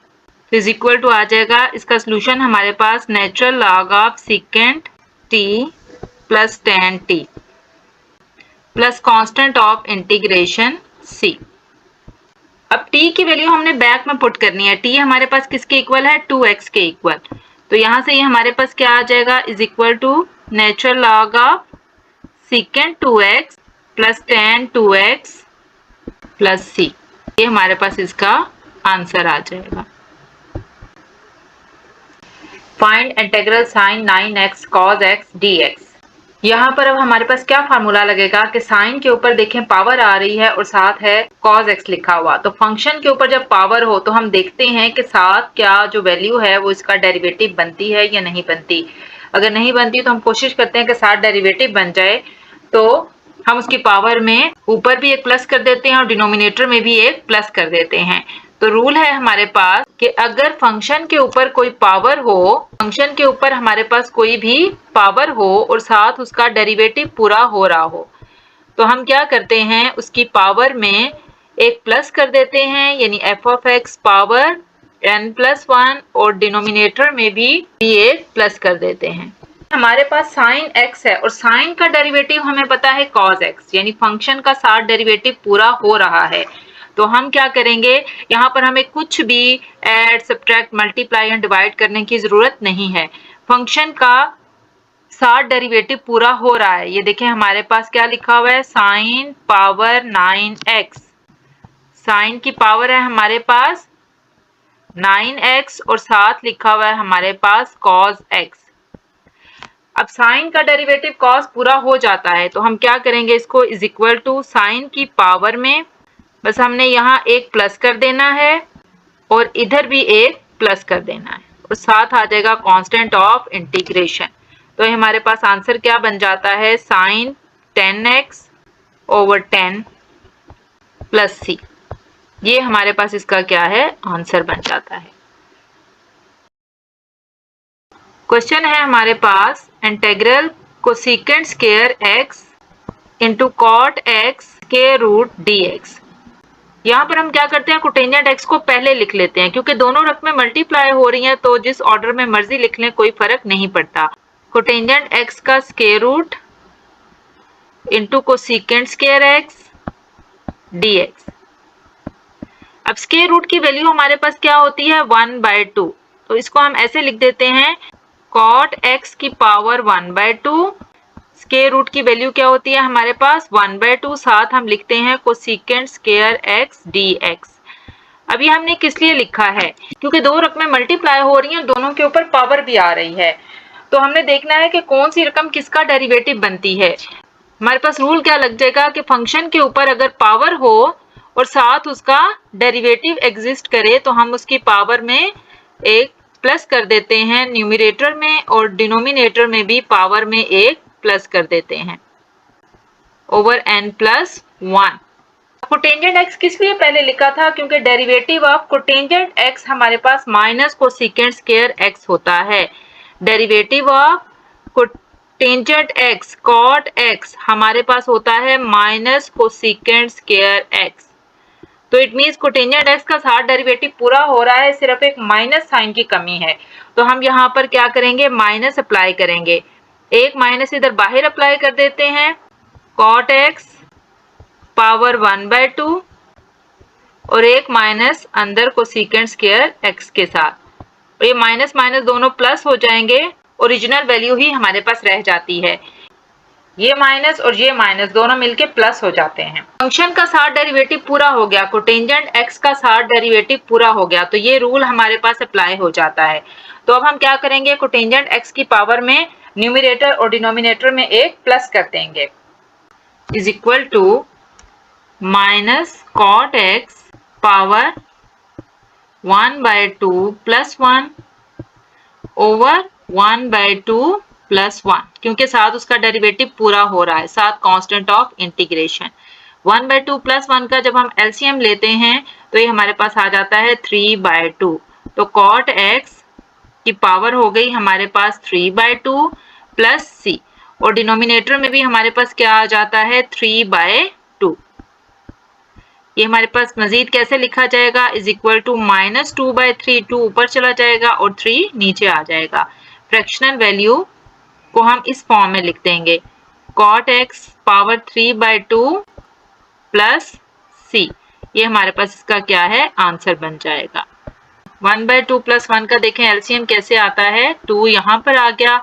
तो इज इक्वल टू आ जाएगा इसका सोल्यूशन हमारे पास natural log of second t plus 10t plus constant of integration c। अब t की वैल्यू हमने बैक में पुट करनी है। t हमारे पास किसके इक्वल है 2x के इक्वल, तो यहाँ से ये हमारे पास क्या आ जाएगा is equal to natural log of secant 2x plus 10 2x plus c। ये हमारे पास इसका आंसर आ जाएगा। Find integral sine 9x cos x dx। यहाँ पर अब हमारे पास क्या फार्मूला लगेगा कि साइन के ऊपर देखें पावर आ रही है और साथ है cos x लिखा हुआ, तो फंक्शन के ऊपर जब पावर हो तो हम देखते हैं कि साथ क्या जो वैल्यू है वो इसका डेरिवेटिव बनती है या नहीं बनती। अगर नहीं बनती तो हम कोशिश करते हैं कि साथ डेरिवेटिव बन जाए, तो हम उसकी पावर में ऊपर भी एक प्लस कर देते हैं और डिनोमिनेटर में भी एक प्लस कर देते हैं। तो रूल है हमारे पास कि अगर फंक्शन के ऊपर कोई पावर हो, फंक्शन के ऊपर हमारे पास कोई भी पावर हो और साथ उसका डेरिवेटिव पूरा हो रहा हो, तो हम क्या करते हैं उसकी पावर में एक प्लस कर देते हैं, यानी f of x power n+1 और डिनोमिनेटर में भी एक प्लस कर देते हैं। हमारे पास साइन x है और साइन का डेरिवेटिव हमें पता है cos x, यानी फंक्शन का साथ डेरिवेटिव पूरा हो रहा है। तो हम क्या करेंगे यहाँ पर हमें कुछ भी add subtract multiply and divide करने की जरूरत नहीं है। फंक्शन का साथ डेरिवेटिव पूरा हो रहा है। ये देखें हमारे पास क्या लिखा हुआ है साइन पावर 9x। साइन की पावर है हमारे पास 9x और साथ लिखा हुआ है हमारे पास cos x। अब साइन का डेरिवेटिव cos पूरा हो जाता है तो हम क्या करेंगे, इसको इज इक्वल टू साइन की पावर में बस हमने यहाँ एक प्लस कर देना है और इधर भी एक प्लस कर देना है और साथ आ जाएगा कांस्टेंट ऑफ इंटीग्रेशन। तो हमारे पास आंसर क्या बन जाता है, sign 10x over 10 plus c। ये हमारे पास इसका क्या है, आंसर बन जाता है। क्वेश्चन है हमारे पास integral cosecant square x into cot x के रूट dx। यहाँ पर हम क्या करते हैं, कोटेंजेंट x को पहले लिख लेते हैं क्योंकि दोनों रकमें मल्टीप्लाई हो रही हैं तो जिस ऑर्डर में मर्जी लिख लें कोई फर्क नहीं पड़ता। कोटेंजेंट x का square root into cosecant square x dx। अब स्क्वायर रूट की वैल्यू हमारे पास क्या होती है, 1/2। तो इसको हम ऐसे लिख देते हैं कॉट x की पावर 1/2, स्क्वायर रूट की वैल्यू क्या होती है हमारे पास 1/2, साथ हम लिखते हैं कोसेकेंट स्क्वायर x dx। अभी हमने किस लिए लिखा है, क्योंकि दो रकमें मल्टीप्लाई हो रही हैं, दोनों के ऊपर पावर भी आ रही है, तो हमने देखना है कि कौन सी रकम किसका डेरिवेटिव बनती है। हमारे पास रूल क्या लग जाएगा कि फंक्शन के ऊपर अगर पावर हो और साथ उसका डेरिवेटिव एग्जिस्ट करे तो हम उसकी पावर में एक प्लस कर देते हैं न्यूमरेटर में और डिनोमिनेटर में भी पावर में एक प्लस कर देते हैं ओवर n+1। कोटेंजेंट x किस लिए पहले लिखा था, क्योंकि डेरिवेटिव ऑफ कोटेंजेंट x हमारे पास माइनस कोसेकेंट स्क्वायर x होता है। Derivative of cotangent x cot x हमारे पास होता है माइनस कोसेकेंट स्क्वायर x। तो इट मींस कोटेंजेंट x का साथ डेरिवेटिव पूरा हो रहा है, सिर्फ एक माइनस साइन की कमी है। तो हम यहाँ पर क्या करेंगे, माइनस अप्लाई करेंगे, एक माइनस इधर बाहर अप्लाई कर देते हैं, कॉट x पावर 1/2 और एक माइनस अंदर कोसेकेंट स्क्वायर x के साथ, और ये माइनस माइनस दोनों प्लस हो जाएंगे, ओरिजिनल वैल्यू ही हमारे पास रह जाती है। ये माइनस और ये माइनस दोनों मिलके प्लस हो जाते हैं। फंक्शन का साथ डेरिवेटिव पूरा हो गया, कोटेंजेंट x का साथ डेरिवेटिव पूरा हो गया, तो ये रूल हमारे पास अप्लाई हो जाता है। तो अब हम क्या करेंगे, कोटेंजेंट x की पावर में न्यूमरेटर और डिनोमिनेटर में एक प्लस कर देंगे, is equal to minus cot x power 1/2 plus 1 over 1/2 plus 1, क्योंकि साथ उसका डेरिवेटिव पूरा हो रहा है, साथ कांस्टेंट ऑफ इंटीग्रेशन। 1/2 प्लस 1 का जब हम एलसीएम लेते हैं तो ये हमारे पास आ जाता है 3/2। तो कॉट x की पावर हो गई हमारे पास 3/2 प्लस c, और डिनोमिनेटर में भी हमारे पास क्या आ जाता है 3/2। ये हमारे पास मजीद कैसे लिखा जाएगा, इज इक्वल टू -2/3, 2 ऊपर चला जाएगा और 3 नीचे आ जाएगा। फ्रैक्शनल वैल्यू को हम इस फॉर्म में लिख देंगे, cot x power 3/2 plus c। ये हमारे पास इसका क्या है, आंसर बन जाएगा। 1/2 प्लस 1 का देखें एलसीएम कैसे आता है, 2 यहाँ पर आ गया,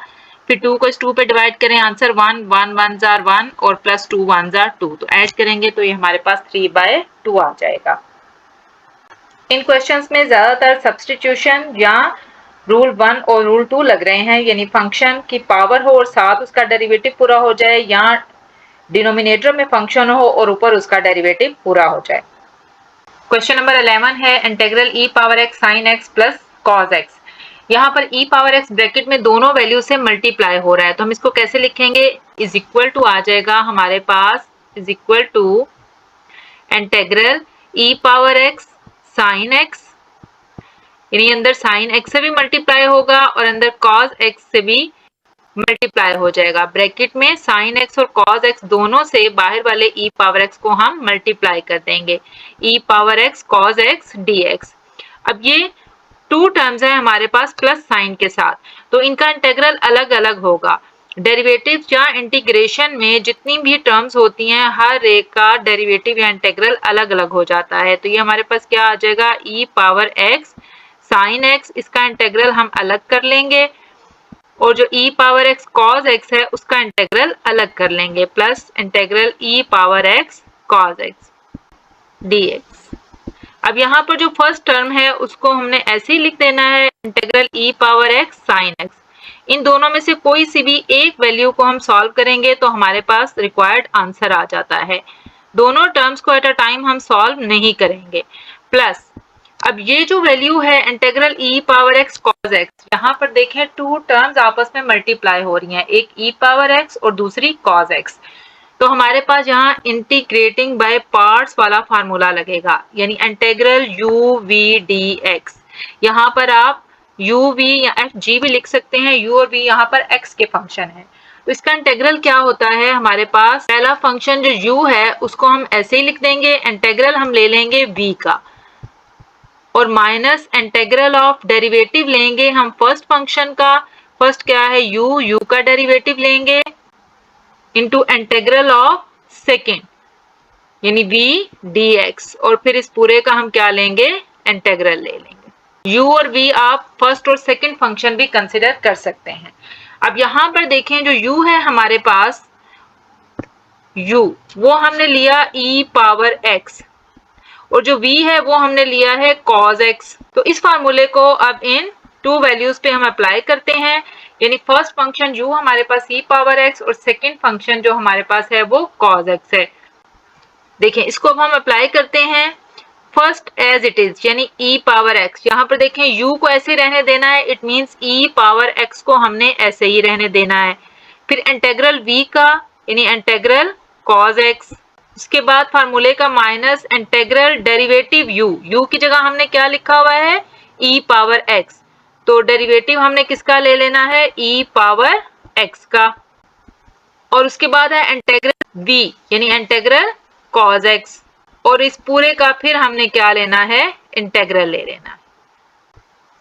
फिर 2 को इस 2 पे डिवाइड करें, आंसर 1, 1 1 जार 1 और प्लस 2 1 जार 2, तो ऐड करेंगे तो ये हमारे पास 3/2 आ जाएगा। इन क्वेश्चंस में ज्यादातर सब्स्टिट्यूशन या रूल 1 और रूल 2 लग रहे हैं, यानी फंक्शन की पावर हो और साथ उसका डेरिवेटिव पूरा हो जाए, या डिनोमिनेटर में फंक्शन हो और ऊपर उसका डेरिवेटिव पूरा हो जाए। क्वेश्चन नंबर 11 है integral e power x sin x plus cos x। यहाँ पर e पावर x ब्रैकेट में दोनों वैल्यू से मल्टीप्लाई हो रहा है, तो हम इसको कैसे लिखेंगे, इज इक्वल टू आ जाएगा हमारे पास, is equal to integral e power x sin x, यानी अंदर sin x से भी मल्टीप्लाई होगा और अंदर cos x से भी मल्टीप्लाई हो जाएगा। ब्रैकेट में sin x और cos x दोनों से बाहर वाले e पावर x को हम मल्टीप्लाई कर देंगे, e power x cos x dx। अब ये 2 टर्म्स है हमारे पास प्लस साइन के साथ, तो इनका इंटीग्रल अलग अलग होगा। डेरिवेटिव या इंटीग्रेशन में जितनी भी टर्म्स होती हैं हर एक का डेरिवेटिव या इंटीग्रल अलग अलग हो जाता है। तो ये हमारे पास क्या आ जाएगा, e power x sin x, इसका इंटीग्रल हम अलग कर लेंगे, और जो e power x cos x है उसका इंटीग्रल अलग कर लेंगे, plus integral e power x cos x dx। अब यहाँ पर जो फर्स्ट टर्म है उसको हमने ऐसे ही लिख देना है, integral e power x sin x। इन दोनों में से कोई सी भी एक वैल्यू को हम सॉल्व करेंगे तो हमारे पास रिक्वायर्ड आंसर आ जाता है। दोनों टर्म्स को एट अ टाइम हम सॉल्व नहीं करेंगे। प्लस अब ये जो वैल्यू है integral e power x cos x, यहाँ पर देखें टू टर्म्स आपस में मल्टीप्लाई हो रही हैं, एक e पावर x और दूसरी cos x। तो हमारे पास यहाँ इंटीग्रेटिंग बाय पार्ट्स वाला फार्मूला लगेगा, यानी इंटीग्रल u v dx। यहाँ पर आप u v या f g भी लिख सकते हैं, u और v यहाँ पर x के फंक्शन है। तो इसका इंटीग्रल क्या होता है, हमारे पास पहला फंक्शन जो u है उसको हम ऐसे ही लिख देंगे, इंटीग्रल हम ले लेंगे v का और माइनस इंटीग्रल ऑफ डेरिवेटिव लेंगे हम फर्स्ट फंक्शन का। फर्स्ट क्या है u का डेरिवेटिव लेंगे इंटू इंटीग्रल ऑफ सेकेंड यानी v dx, और फिर इस पूरे का हम क्या लेंगे, इंटीग्रल ले लेंगे। u और v आप फर्स्ट और सेकेंड फंक्शन भी कंसिडर कर सकते हैं। अब यहाँ पर देखें जो u है हमारे पास, u वो हमने लिया e पावर x और जो v है वो हमने लिया है cos x। तो इस फार्मूले को अब इन टू वैल्यूज पे हम अप्लाई करते हैं, यानी फर्स्ट फंक्शन u हमारे पास e पावर x और सेकेंड फंक्शन जो हमारे पास है वो cos x है। देखें इसको अब हम अप्लाई करते हैं फर्स्ट एज इट इज, यानी e पावर x। यहाँ पर देखें u को ऐसे रहने देना है, it means e power x को हमने ऐसे ही रहने देना है। फिर इंटीग्रल v का यानी इंटीग्रल cos x, उसके बाद फार्मूले का माइनस इंटीग्रल डेरिवेटिव u की जगह हमने क्या लिखा हुआ है, e पावर x। तो डेरिवेटिव हमने किसका ले लेना है, e पावर x का। और उसके बाद है इंटीग्रल v यानी इंटीग्रल cos x, और इस पूरे का फिर हमने क्या लेना है, इंटीग्रल ले लेना है।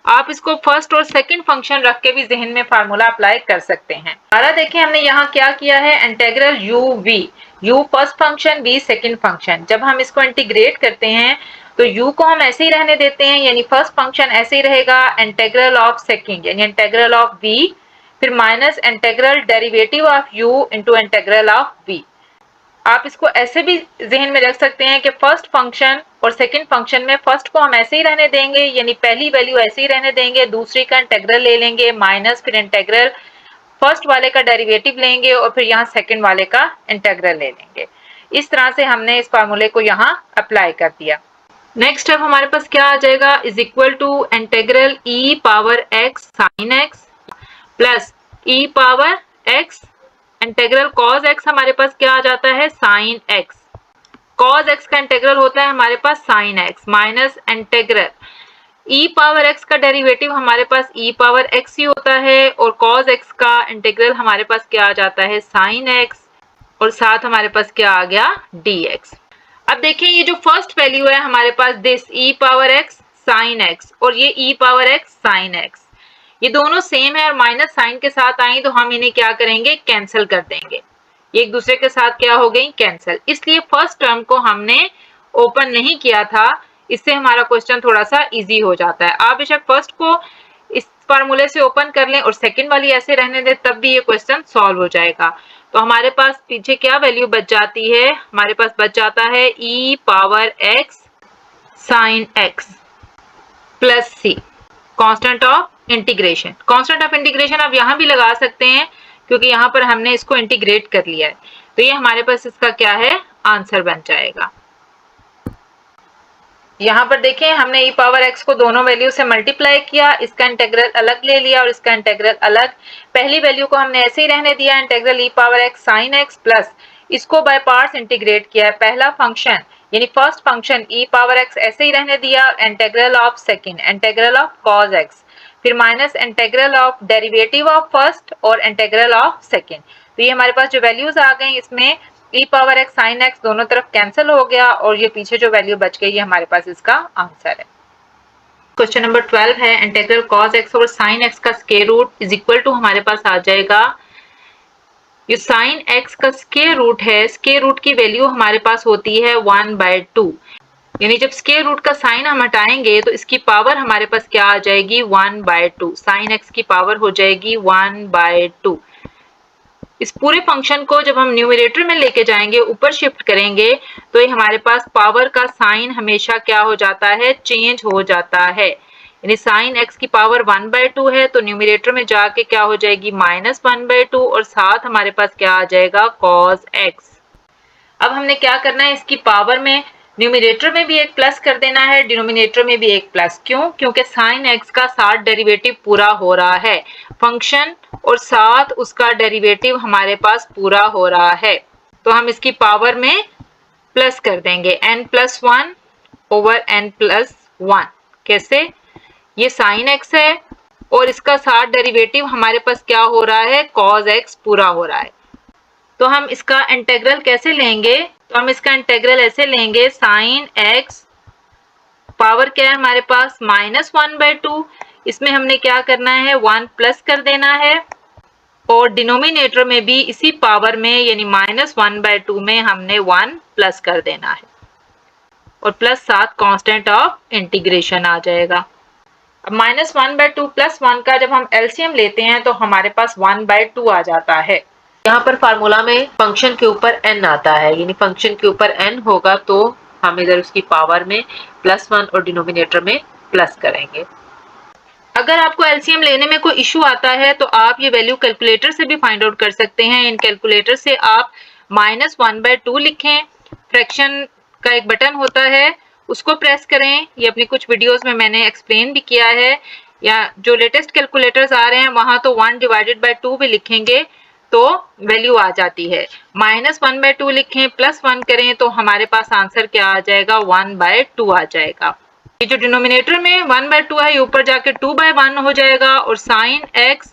आप इसको फर्स्ट और सेकंड फंक्शन रख के भी जहन में फार्मूला अप्लाई कर सकते हैं। दोबारा देखें हमने यहाँ क्या किया है, integral u first function v second function. जब हम इसको इंटीग्रेट करते हैं तो u को हम ऐसे ही रहने देते हैं, यानी फर्स्ट फंक्शन ऐसे ही रहेगा, इंटीग्रल ऑफ सेकंड यानी इंटीग्रल ऑफ v, फिर minus integral derivative of u into integral of v। आप इसको ऐसे भी जहन में रख सकते हैं कि फर्स्ट फंक्शन और सेकंड फंक्शन में फर्स्ट को हम ऐसे ही रहने देंगे, यानी पहली वैल्यू ऐसे ही रहने देंगे, दूसरी का इंटीग्रल ले लेंगे माइनस फिर इंटीग्रल फर्स्ट वाले का डेरिवेटिव लेंगे और फिर यहाँ सेकंड वाले का इंटीग्रल ले लेंगे। इस तरह से हमने इस फार्मूले को यहाँ अप्लाई कर दिया। नेक्स्ट स्टेप हमारे पास क्या आ जाएगा, is equal to integral e power x sine x plus e power x integral cos x हमारे पास क्या आ जाता है, साइन x। cos x का इंटीग्रल होता है हमारे पास sine x minus integral e power x का डेरिवेटिव हमारे पास e पावर x ही होता है, और cos x का इंटीग्रल हमारे पास क्या आ जाता है, साइन x, और साथ हमारे पास क्या आ गया, dx। अब देखें ये जो फर्स्ट वैल्यू है हमारे पास this e power x sine x और ये e power x sine x, ये दोनों सेम है और माइनस साइन के साथ आई तो हम इन्हें क्या करेंगे, कैंसिल कर देंगे। ये एक दूसरे के साथ क्या हो गई, कैंसिल। इसलिए फर्स्ट टर्म को हमने ओपन नहीं किया था, इससे हमारा क्वेश्चन थोड़ा सा इजी हो जाता है। आप बेशक फर्स्ट को इस फार्मूले से ओपन कर लें और सेकंड वाली ऐसे रहने दें, तब भी ये क्वेश्चन सॉल्व हो जाएगा। तो हमारे पास पीछे क्या वैल्यू बच जाती है, हमारे पास बच जाता है e power x sine x plus c, constant of integration. Constant of integration आप यहाँ भी लगा सकते हैं क्योंकि यहाँ पर हमने इसको इंटीग्रेट कर लिया है, तो ये हमारे पास इसका क्या है, आंसर बन जाएगा। यहाँ पर देखें हमने e पावर x को दोनों वैल्यू से मल्टीप्लाई किया, इसका इंटीग्रल अलग ले लिया और इसका इंटीग्रल अलग। पहली वैल्यू को हमने ऐसे ही रहने दिया, integral e power x sine x plus इसको बाय पार्ट्स इंटीग्रेट किया है। पहला फंक्शन यानी first function e power x ऐसे ही रहने दिया, integral of second integral of cos x, फिर minus integral of derivative of first और इंटीग्रल ऑफ सेकंड। तो ये हमारे पास जो वैल्यूज आ गई इसमें e power x sine x दोनों तरफ कैंसिल हो गया और ये पीछे जो वैल्यू बच गई ये हमारे पास इसका आंसर है। क्वेश्चन नंबर 12 है इंटीग्रल cos x और sin x का square root is equal to हमारे पास आ जाएगा, ये sin x का स्क्वायर रूट है, स्क्वायर रूट की वैल्यू हमारे पास होती है 1/2, यानी जब स्क्वायर रूट का साइन हम हटाएंगे तो इसकी पावर हमारे पास क्या आ जाएगी, 1/2। sin x की पावर हो जाएगी 1/2। इस पूरे फंक्शन को जब हम न्यूमरेटर में लेके जाएंगे, ऊपर शिफ्ट करेंगे, तो ये हमारे पास पावर का साइन हमेशा क्या हो जाता है, चेंज हो जाता है। यानी साइन x की पावर 1/2 है, तो न्यूमरेटर में जाके क्या हो जाएगी, -1/2, और साथ हमारे पास क्या आ जाएगा, cos x। अब हमने क्या करना है, इसकी पावर में न्यूमरेटर में भी एक प्लस कर देना है, डिनोमिनेटर में भी एक प्लस। क्यों? क्योंकि साइन x का साथ डेरिवेटिव पूरा हो रहा है फंक्शन, और साथ उसका डेरिवेटिव हमारे पास पूरा हो रहा है, तो हम इसकी पावर में प्लस कर देंगे n+1 ओवर n+1। कैसे? ये साइन x है और इसका साथ डेरिवेटिव हमारे पास क्या हो रहा है, cos x पूरा हो रहा है। तो हम इसका इंटीग्रल कैसे लेंगे, तो हम इसका इंटीग्रल ऐसे लेंगे, साइन x पावर क्या है हमारे पास, -1/2, इसमें हमने क्या करना है, 1 प्लस कर देना है, और डिनोमिनेटर में भी इसी पावर में यानी -1/2 में हमने 1 प्लस कर देना है, और प्लस साथ कांस्टेंट ऑफ इंटीग्रेशन आ जाएगा। अब -1/2 + 1 का जब हम एलसीएम लेते हैं तो हमारे पास 1/2 आ जाता है। यहाँ पर फार्मूला में फंक्शन के ऊपर n आता है, यानी फंक्शन के ऊपर n होगा तो हम इधर उसकी पावर में +1 और डिनोमिनेटर में प्लस करेंगे। अगर आपको एलसीएम लेने में कोई इशू आता है तो आप ये वैल्यू कैलकुलेटर से भी फाइंड आउट कर सकते हैं। इन कैलकुलेटर से आप -1/2 लिखें, फ्रैक्शन का एक बटन होता है उसको प्रेस करें, ये अपनी कुछ वीडियोस में मैंने एक्सप्लेन भी किया है, या जो लेटेस्ट कैलकुलेटर्स आ रहे हैं वहां तो 1/2 भी लिखेंगे तो वैल्यू आ जाती है। -1/2 लिखें, +1 करें तो हमारे पास आंसर क्या आ जाएगा, 1/2 आ जाएगा। ये जो डिनोमिनेटर में 1/2 है, ये ऊपर जाके 2/1 हो जाएगा, और साइन x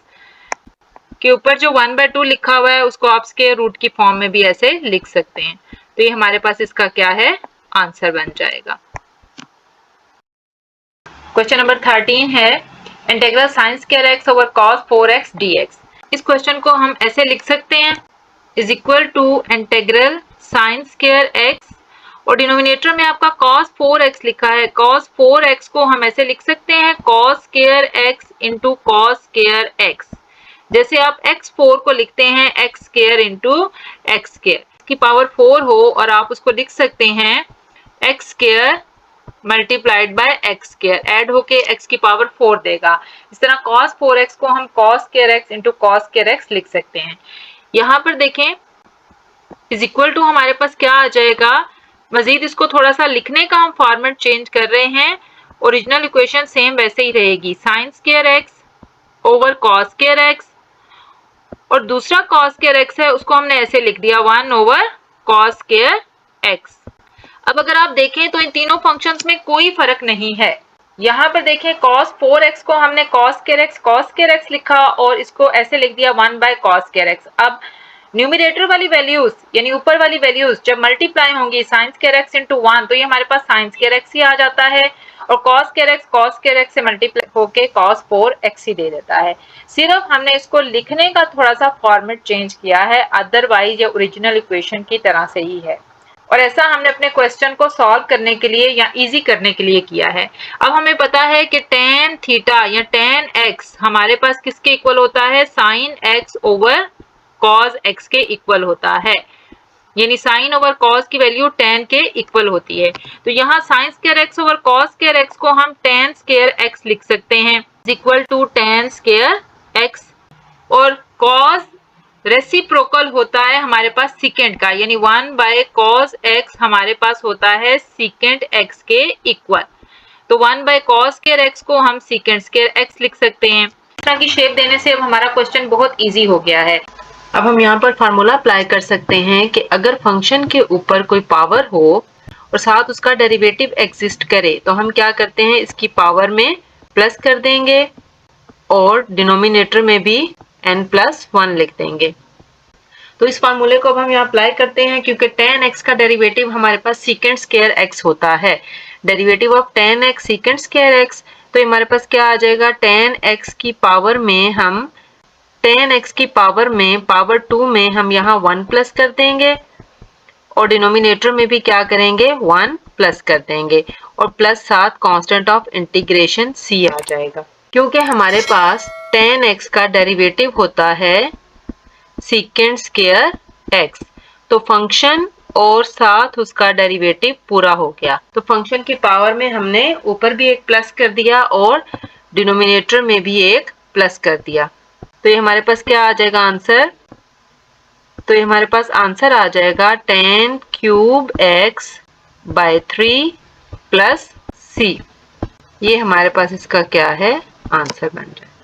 के ऊपर जो 1/2 लिखा हुआ है उसको आप स्क्वायर रूट की फॉर्म में भी ऐसे लिख सकते हैं। तो ये हमारे पास इसका क्या है, आंसर बन जाएगा। क्वेश्चन नंबर 13 है, integral sin square x over cos 4x dx। इस क्वेश्चन को हम ऐसे लिख सकते हैं, is equal to integral sin square x, और डिनोमिनेटर में आपका cos 4x लिखा है, cos 4x को हम ऐसे लिख सकते हैं, cos square x into cos square x। जैसे आप x4 को लिखते हैं x square into x square, की पावर 4 हो और आप उसको लिख सकते हैं x square multiplied by x square, add होके x की पावर 4 देगा। इस तरह cos 4x को हम cos square x into cos square x लिख सकते हैं। यहाँ पर देखें इज इक्वल टू हमारे पास क्या आ जाएगा, मजीद इसको थोड़ा सा लिखने का हम फॉर्मेट चेंज कर रहे हैं, ओरिजिनल इक्वेशन सेम वैसे ही रहेगी, sine square x over cos square x, और दूसरा cos स्क्वायर x है उसको हमने ऐसे लिख दिया 1 ओवर cos स्क्वायर x। अब अगर आप देखें तो इन तीनों फंक्शंस में कोई फर्क नहीं है। यहाँ पर देखें cos 4x को हमने cos स्क्वायर x लिखा और इसको ऐसे लिख दिया 1/cos स्क्वायर x। अब न्यूमरेटर वाली वैल्यूज यानी ऊपर वाली वैल्यूज जब मल्टीप्लाई होंगी sin स्क्वायर x इंटू 1 तो ये हमारे पास sin स्क्वायर x ही आ जाता है, और cos स्क्वायर x से मल्टीप्लाई होके cos 4x ही दे देता है। सिर्फ हमने इसको लिखने का थोड़ा सा फॉर्मेट चेंज किया है, अदरवाइज ये ओरिजिनल इक्वेशन की तरह से ही है, और ऐसा हमने अपने क्वेश्चन को सॉल्व करने के लिए या इजी करने के लिए किया है। अब हमें पता है कि tan थीटा या tan x हमारे पास किसके इक्वल होता है, sin x over cos x के इक्वल होता है, यानी sin ओवर cos की वैल्यू tan के इक्वल होती है। तो यहाँ sin square x over cos square x को हम tan स्क्वायर x लिख सकते हैं, equal to tan square x, और cos रेसिप्रोकल होता है हमारे पास सेकेंड का, यानी 1/cos x हमारे पास होता है सेकेंड x के इक्वल, तो 1/cos स्क्वायर x को हम सेकेंड स्क्वायर x लिख सकते हैं। इस तरह की शेप देने से अब हमारा क्वेश्चन बहुत इजी हो गया है। अब हम यहाँ पर फार्मूला अप्लाई कर सकते हैं कि अगर फंक्शन के ऊपर कोई पावर हो और साथ उसका डेरिवेटिव एग्जिस्ट करे तो हम क्या करते हैं, इसकी पावर में प्लस कर देंगे और डिनोमिनेटर में भी n+1 लिख देंगे। तो इस फार्मूले को अब हम यहाँ अप्लाई करते हैं, क्योंकि tan x का डेरिवेटिव हमारे पास सेकेंड स्क्वायर x होता है, derivative of tan x second square x, तो हमारे पास क्या आ जाएगा, tan x की पावर में हम tan x की पावर में पावर 2 में हम यहाँ 1 प्लस कर देंगे, और डिनोमिनेटर में भी क्या करेंगे 1 प्लस कर देंगे, और प्लस साथ कांस्टेंट ऑफ इंटीग्रेशन c आ जाएगा, क्योंकि हमारे पास tan x का डेरिवेटिव होता है सीकेंड स्क्वायर एक्स। तो फंक्शन और साथ उसका डेरिवेटिव पूरा हो गया। तो फंक्शन की पावर में हमने ऊपर भी एक प्लस कर दिया और डिनोमिनेटर में भी एक प्लस कर दिया। तो ये हमारे पास क्या आ जाएगा आंसर? तो ये हमारे पास आंसर आ जाएगा 10 cube x by 3 plus c। ये हमारे पास इसका क्या है? आंसर बन जाएगा।